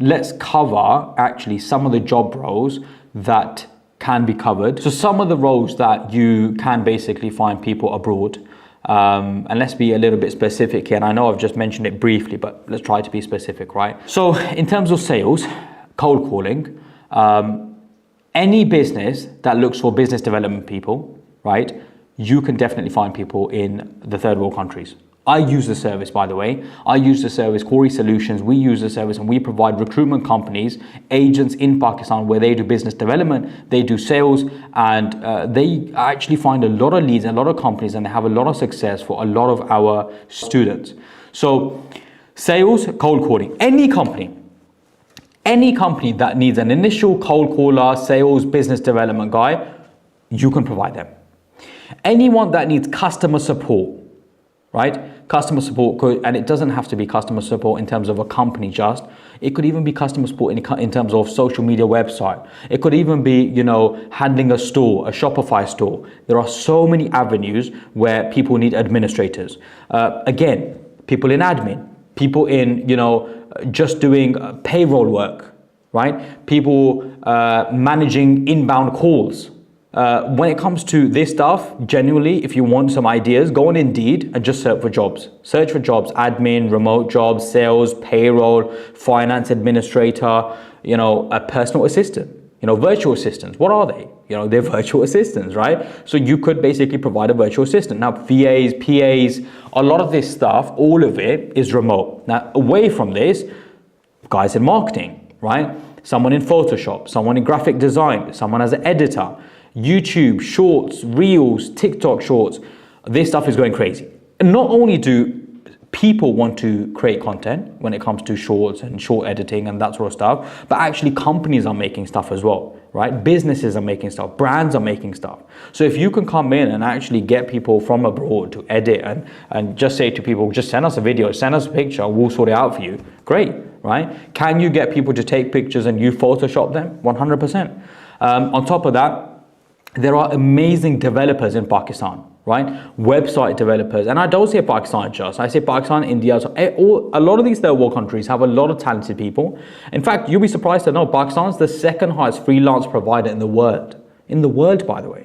let's cover actually some of the job roles that can be covered. So some of the roles that you can basically find people abroad, and let's be a little bit specific here. And I know I've just mentioned it briefly, but let's try to be specific, right? So in terms of sales, cold calling, any business that looks for business development people, right? You can definitely find people in the third world countries. I use the service, by the way. I use the service, Corey Solutions. We use the service and we provide recruitment companies, agents in Pakistan where they do business development, they do sales, and they actually find a lot of leads and a lot of companies, and they have a lot of success for a lot of our students. So sales, cold calling, any company that needs an initial cold caller, sales, business development guy, you can provide them. Anyone that needs customer support, right? Customer support and it doesn't have to be customer support in terms of a company just. It could even be customer support in terms of social media website. It could even be, handling a store, a Shopify store. There are so many avenues where people need administrators. Again, people in admin, people in, just doing payroll work, right? People managing inbound calls. When it comes to this stuff, genuinely, if you want some ideas, go on Indeed and just search for jobs. Search for jobs, admin, remote jobs, sales, payroll, finance administrator, a personal assistant, virtual assistants. What are they? They're virtual assistants, right? So you could basically provide a virtual assistant. Now, VAs, PAs, a lot of this stuff, all of it is remote. Now, away from this, guys in marketing, right? Someone in Photoshop, someone in graphic design, someone as an editor, YouTube, shorts, reels, TikTok shorts. This stuff is going crazy. And not only do people want to create content when it comes to shorts and short editing and that sort of stuff, but actually companies are making stuff as well, right? Businesses are making stuff, brands are making stuff. So if you can come in and actually get people from abroad to edit and just say to people, just send us a video, send us a picture, we'll sort it out for you. Great, right? Can you get people to take pictures and you Photoshop them? 100%. On top of that, there are amazing developers in Pakistan, right? Website developers. And I don't say Pakistan just, I say Pakistan, India. So a lot of these third world countries have a lot of talented people. In fact, you'll be surprised to know Pakistan is the second highest freelance provider in the world. In the world, by the way.